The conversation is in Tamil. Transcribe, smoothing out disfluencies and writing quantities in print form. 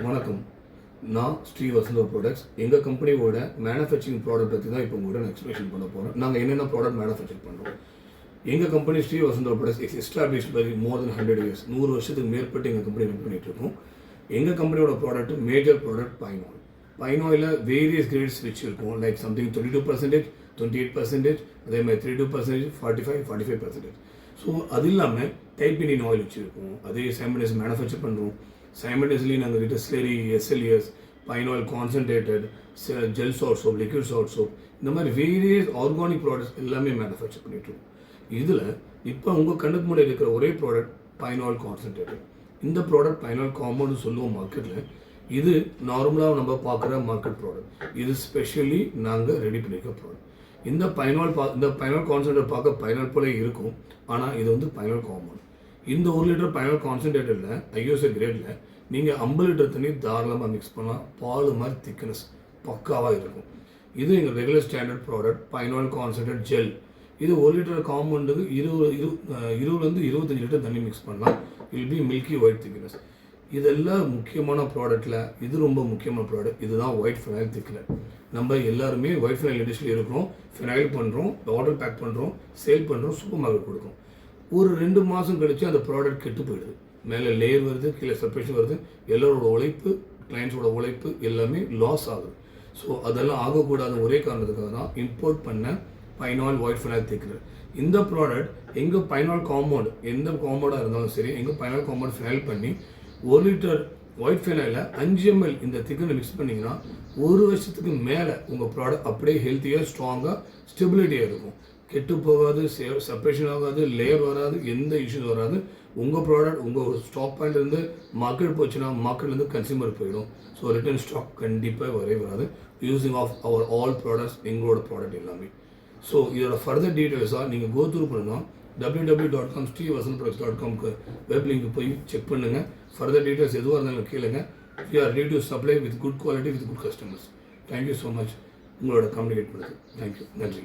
வணக்கம். நான் ஸ்ரீ வசந்தோ ப்ராடக்ட்ஸ். எங்கள் கம்பெனியோட மேனுஃபேக்சரிங் ப்ராடக்ட் பற்றி தான் இப்போ உங்களோட நான் எக்ஸ்பிளேஷன் பண்ண போகிறேன். நாங்கள் என்னென்ன ப்ராடக்ட் மேனுஃபேக்சர் பண்ணுறோம். எங்கள் company Shri Vasantho products establish by more than 100 years. 100 வருஷத்துக்கு மேற்பட்டு எங்கள் கம்பெனி ரன் பண்ணிட்டு இருக்கோம். எங்கள் கம்பெனியோட product major product pine oil. Pine ஆயிலில் வேரியஸ் கிரேட்ஸ் விச் இருக்கும். லைக் சம்திங் 22%, 28%, அதே மாதிரி 32%, 45%. ஸோ அது இல்லாமல் டைப்பினின் ஆயில் வச்சுருக்கோம். அதே சைமல்டேனியஸ் மேனுஃபேக்சர் பண்ணுறோம். சைமல்டேனியஸ்லி நாங்கள் கிட்ட slurry, SLES, pine oil concentrated, gel salt soap, liquid salt soap, இந்த மாதிரி வேரியஸ் ஆர்கானிக் ப்ராடக்ட்ஸ் எல்லாமே மேனுஃபேக்சர் பண்ணிட்டுருக்கோம். இதில் இப்போ உங்கள் கண்ணுக்கு முன்னாடி இருக்கிற ஒரே ப்ராடக்ட் பைன் ஆயில் கான்சன்ட்ரேட்டட். இந்த ப்ராடக்ட் பைன் ஆயில் காம்பவுண்ட் சொல்லுவோம் மார்க்கெட்டில். இது நார்மலாக நம்ம பார்க்குற மார்க்கெட் ப்ராடக்ட். இது ஸ்பெஷலி நாங்கள் ரெடி பண்ணியிருக்க ப்ராடக்ட். இந்த பைன் ஆயில் கான்சன்ட்ரேட் பார்க்க பைன் ஆயில் போல இருக்கும், ஆனால் இது வந்து பைன் ஆயில் காம்பவுண்ட். இந்த 1 லிட்டர் பைன் ஆயில் கான்சன்ட்ரேட்டடில் ISO கிரேடில் நீங்கள் 50 லிட்டர் தண்ணி தாராளமாக மிக்ஸ் பண்ணலாம். பால் மாதிரி திக்னஸ் பக்காவாக இருக்கும். இது எங்கள் regular standard product pine oil concentrate gel. இது 1 லிட்டர் காம்பவுண்டுக்கு 20 25 லிட்டர் தண்ணி மிக்ஸ் பண்ணலாம். Will be milky white thickness. இதெல்லாம் முக்கியமான ப்ராடக்ட்டில் இது ரொம்ப முக்கியமான ப்ராடக்ட். இதுதான் ஒயிட் ஃபினைல் திக்னர். நம்ம எல்லாருமே ஒயிட் ஃபினைல் இண்டஸ்ட்ரியில் இருக்கிறோம். ஃபினைல் பண்ணுறோம், ஆர்டர் பேக் பண்ணுறோம், சேல் பண்ணுறோம், சூப்பர் மார்க்கெட் கொடுக்கும். ஒரு 2 மாதம் கழித்து அந்த ப்ராடக்ட் கெட்டு போயிடுது. மேலே லேயர் வருது, கீழே செப்பரேஷன் வருது. எல்லோரோட உழைப்பு, கிளைண்ட்ஸோட உழைப்பு எல்லாமே லாஸ் ஆகுது. ஸோ அதெல்லாம் ஆகக்கூடாத ஒரே காரணத்துக்காக தான் இம்போர்ட் பண்ண pine oil white phenyl thickener. இந்த ப்ராடக்ட் எங்கள் பைன் ஆயில் காம்பவுண்ட் எந்த காம்பவுண்டாக இருந்தாலும் சரி, எங்கள் பைன் ஆயில் காம்பவுண்ட் ஃபினைல் பண்ணி 1 லிட்டர் ஒயிட் ஃபைனலில் 5 ml இந்த திக்கனை மிக்ஸ் பண்ணிங்கன்னா 1 வருஷத்துக்கு மேலே உங்கள் ப்ராடக்ட் அப்படியே ஹெல்த்தியாக, ஸ்ட்ராங்காக, ஸ்டெபிலிட்டியாக இருக்கும். கெட்டு போகாது, செப்பரேஷன் ஆகாது, லேயர் வராது, எந்த இஷ்யூஸ் வராது. உங்கள் ப்ராடக்ட் உங்கள் ஸ்டாக் பாயிண்ட்லேருந்து மார்க்கெட் போச்சுன்னா மார்க்கெட்லேருந்து கன்சியூமர் போயிடும். ஸோ ரிட்டர்ன் ஸ்டாக் கண்டிப்பாக வராது. Using of our all products, எங்களோட ப்ராடக்ட் எல்லாமே. ஸோ இதோட ஃபர்தர் டீட்டெயில்ஸாக நீங்கள் கோ த்ரூ பண்ணணும். www.sreevasantproducts.com வெப் லிங்க் போய் செக் பண்ணுங்கள். ஃபர்தர் டீட்டெயில்ஸ் எதுவாக இருந்தாலும் கேளுங்க. We are ready to supply with good quality, with good customers. Thank you so much. உங்களோட கம்யூனிகேட் பண்ணுறது. தேங்க்யூ. நன்றி.